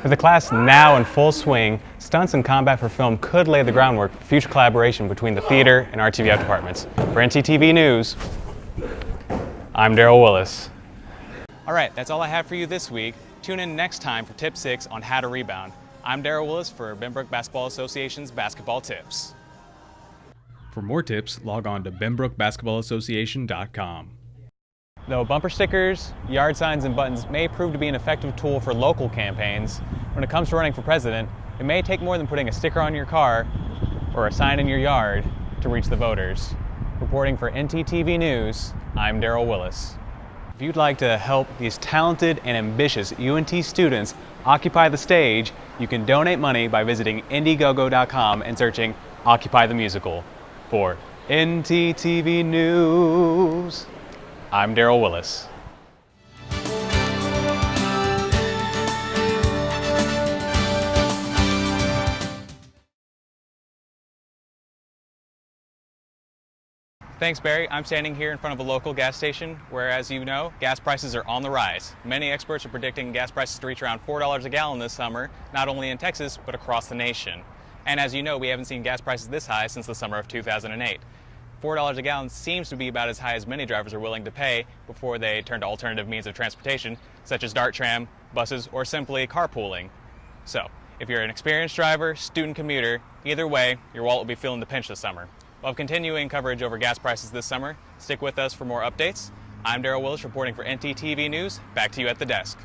With the class now in full swing, Stunts and Combat for Film could lay the groundwork for future collaboration between the theater and RTVF departments. For NTTV News, I'm Daryl Willis. All right, that's all I have for you this week. Tune in next time for Tip 6 on how to rebound. I'm Daryl Willis for Benbrook Basketball Association's Basketball Tips. For more tips, log on to benbrookbasketballassociation.com. Though bumper stickers, yard signs, and buttons may prove to be an effective tool for local campaigns, when it comes to running for president, it may take more than putting a sticker on your car or a sign in your yard to reach the voters. Reporting for NTTV News, I'm Daryl Willis. If you'd like to help these talented and ambitious UNT students occupy the stage, you can donate money by visiting Indiegogo.com and searching Occupy the Musical. For NTTV News, I'm Daryl Willis. Thanks, Barry. I'm standing here in front of a local gas station where, as you know, gas prices are on the rise. Many experts are predicting gas prices to reach around $4 a gallon this summer, not only in Texas, but across the nation. And as you know, we haven't seen gas prices this high since the summer of 2008. $4 a gallon seems to be about as high as many drivers are willing to pay before they turn to alternative means of transportation, such as DART tram, buses, or simply carpooling. So, if you're an experienced driver, student commuter, either way, your wallet will be feeling the pinch this summer. We'll have continuing coverage over gas prices this summer. Stick with us for more updates. I'm Daryl Willis reporting for NTTV News. Back to you at the desk.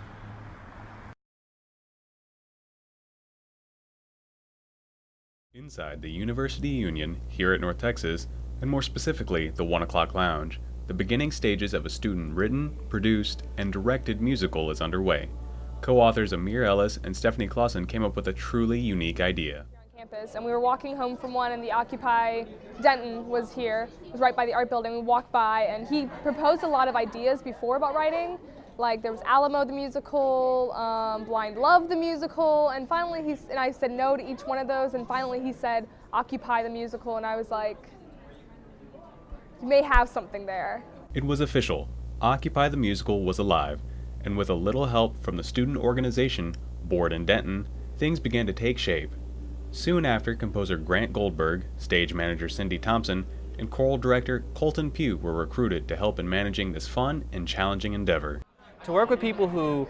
Inside the University Union here at North Texas, and more specifically the 1 O'Clock Lounge, the beginning stages of a student-written, produced, and directed musical is underway. Co-authors Amir Ellis and Stephanie Clausen came up with a truly unique idea. Campus, and we were walking home from one, and the Occupy Denton was here. It was right by the art building. We walked by, and he proposed a lot of ideas before about writing. Like there was Alamo the musical, Blind Love the musical, and finally I said no to each one of those, and finally he said Occupy the musical, and I was like, you may have something there. It was official. Occupy the Musical was alive, and with a little help from the student organization, Board in Denton, things began to take shape. Soon after, composer Grant Goldberg, stage manager Cindy Thompson, and choral director Colton Pugh were recruited to help in managing this fun and challenging endeavor. To work with people who,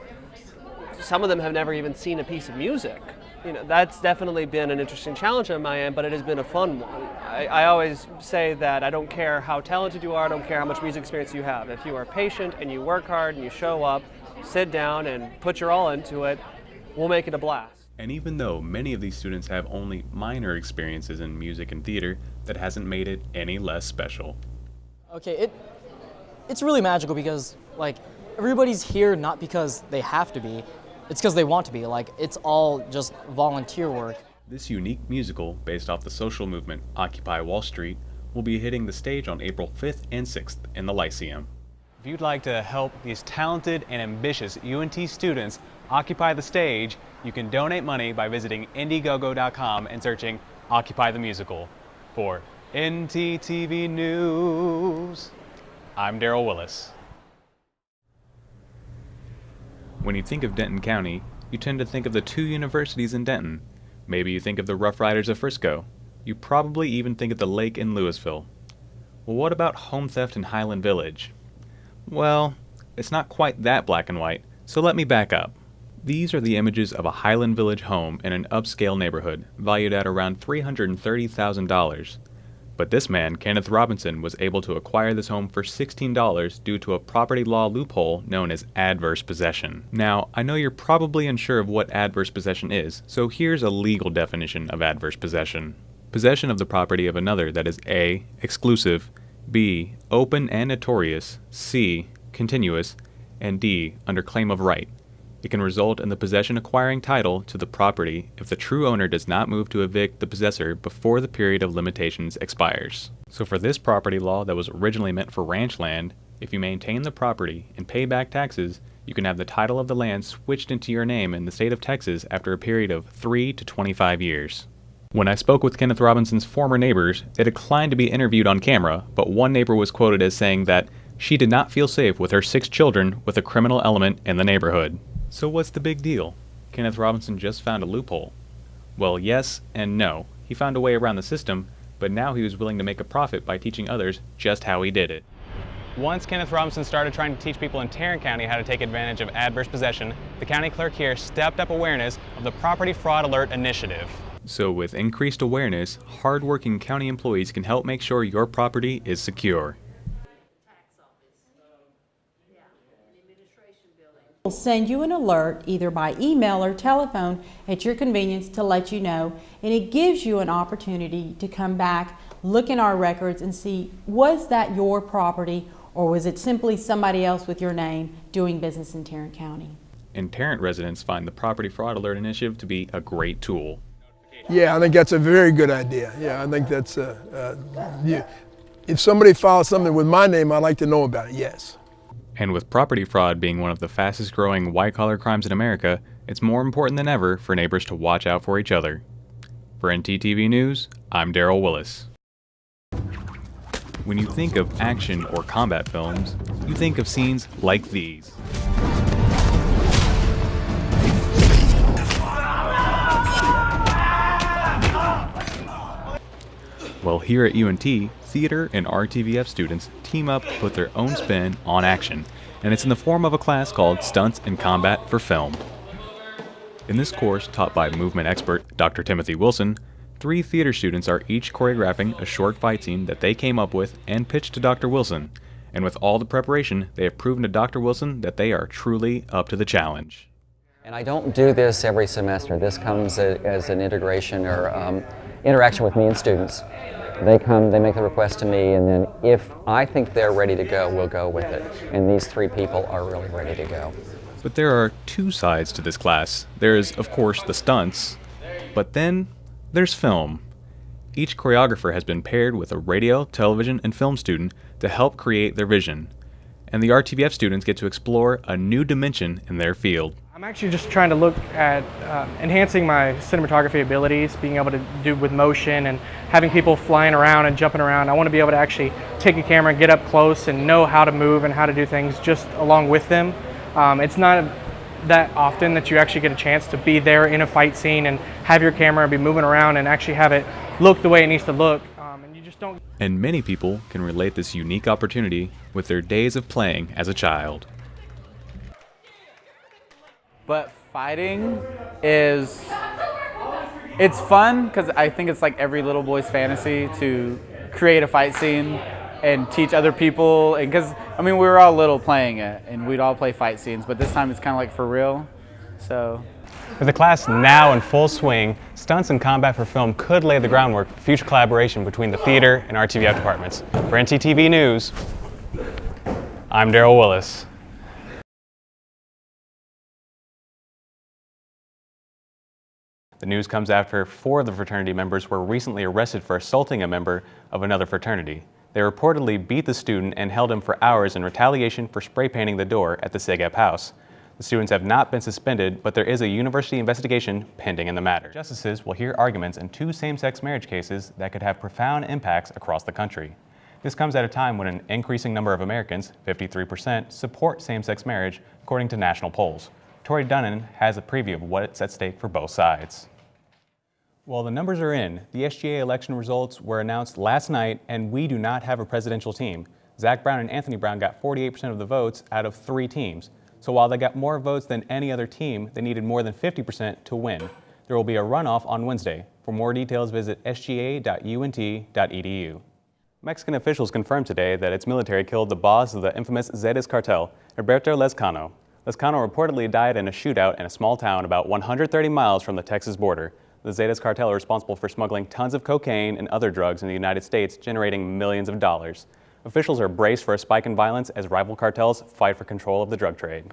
some of them have never even seen a piece of music, that's definitely been an interesting challenge on my end, but it has been a fun one. I always say that I don't care how talented you are, I don't care how much music experience you have. If you are patient and you work hard and you show up, sit down and put your all into it, we'll make it a blast. And even though many of these students have only minor experiences in music and theater, that hasn't made it any less special. Okay, it's really magical because, everybody's here not because they have to be, it's because they want to be. It's all just volunteer work. This unique musical, based off the social movement Occupy Wall Street, will be hitting the stage on April 5th and 6th in the Lyceum. If you'd like to help these talented and ambitious UNT students occupy the stage, you can donate money by visiting Indiegogo.com and searching Occupy the Musical. For NTTV News, I'm Daryl Willis. When you think of Denton County, you tend to think of the two universities in Denton. Maybe you think of the Rough Riders of Frisco. You probably even think of the lake in Louisville. Well, what about home theft in Highland Village? Well, it's not quite that black and white, so let me back up. These are the images of a Highland Village home in an upscale neighborhood, valued at around $330,000. But this man, Kenneth Robinson, was able to acquire this home for $16 due to a property law loophole known as adverse possession. Now, I know you're probably unsure of what adverse possession is, so here's a legal definition of adverse possession. Possession of the property of another that is A. exclusive, B. open and notorious, C. continuous, and D. under claim of right. It can result in the possession acquiring title to the property if the true owner does not move to evict the possessor before the period of limitations expires. So for this property law that was originally meant for ranch land, if you maintain the property and pay back taxes, you can have the title of the land switched into your name in the state of Texas after a period of 3 to 25 years. When I spoke with Kenneth Robinson's former neighbors, they declined to be interviewed on camera, but one neighbor was quoted as saying that she did not feel safe with her 6 children with a criminal element in the neighborhood. So what's the big deal? Kenneth Robinson just found a loophole. Well, yes and no. He found a way around the system, but now he was willing to make a profit by teaching others just how he did it. Once Kenneth Robinson started trying to teach people in Tarrant County how to take advantage of adverse possession, the county clerk here stepped up awareness of the Property Fraud Alert Initiative. So with increased awareness, hard-working county employees can help make sure your property is secure. We'll send you an alert either by email or telephone at your convenience to let you know, and it gives you an opportunity to come back, look in our records and see, was that your property or was it simply somebody else with your name doing business in Tarrant County? And Tarrant residents find the Property Fraud Alert Initiative to be a great tool. Yeah, I think that's a very good idea. Yeah, I think that's if somebody files something with my name, I'd like to know about it, yes. And with property fraud being one of the fastest growing white-collar crimes in America, it's more important than ever for neighbors to watch out for each other. For NTTV News, I'm Daryl Willis. When you think of action or combat films, you think of scenes like these. Well, here at UNT, theater and RTVF students team up to put their own spin on action, and it's in the form of a class called Stunts and Combat for Film. In this course, taught by movement expert Dr. Timothy Wilson, 3 theater students are each choreographing a short fight scene that they came up with and pitched to Dr. Wilson, and with all the preparation, they have proven to Dr. Wilson that they are truly up to the challenge. And I don't do this every semester. This comes as an integration or interaction with me and students. They come, they make the request to me, and then if I think they're ready to go, we'll go with it. And these 3 people are really ready to go. But there are 2 sides to this class. There's, of course, the stunts, but then there's film. Each choreographer has been paired with a radio, television, and film student to help create their vision. And the RTVF students get to explore a new dimension in their field. I'm actually just trying to look at enhancing my cinematography abilities, being able to do with motion and having people flying around and jumping around. I want to be able to actually take a camera, get up close and know how to move and how to do things just along with them. It's not that often that you actually get a chance to be there in a fight scene and have your camera be moving around and actually have it look the way it needs to look. And you just don't. And many people can relate this unique opportunity with their days of playing as a child. But fighting it's fun because I think it's like every little boy's fantasy to create a fight scene and teach other people. And because, I mean, we were all little playing it and we'd all play fight scenes, but this time it's kind of like for real. So. With the class now in full swing, Stunts and Combat for Film could lay the groundwork for future collaboration between the theater and RTVF departments. For NTTV News, I'm Daryl Willis. The news comes after 4 of the fraternity members were recently arrested for assaulting a member of another fraternity. They reportedly beat the student and held him for hours in retaliation for spray painting the door at the SIGEP house. The students have not been suspended, but there is a university investigation pending in the matter. Justices will hear arguments in 2 same-sex marriage cases that could have profound impacts across the country. This comes at a time when an increasing number of Americans, 53%, support same-sex marriage, according to national polls. Tori Dunnan has a preview of what's at stake for both sides. Well, the numbers are in. The SGA election results were announced last night, and we do not have a presidential team. Zach Brown and Anthony Brown got 48% of the votes out of 3 teams. So while they got more votes than any other team, they needed more than 50% to win. There will be a runoff on Wednesday. For more details, visit sga.unt.edu. Mexican officials confirmed today that its military killed the boss of the infamous Zetas cartel, Roberto Lezcano. Lezcano reportedly died in a shootout in a small town about 130 miles from the Texas border. The Zetas cartel are responsible for smuggling tons of cocaine and other drugs in the United States, generating millions of dollars. Officials are braced for a spike in violence as rival cartels fight for control of the drug trade.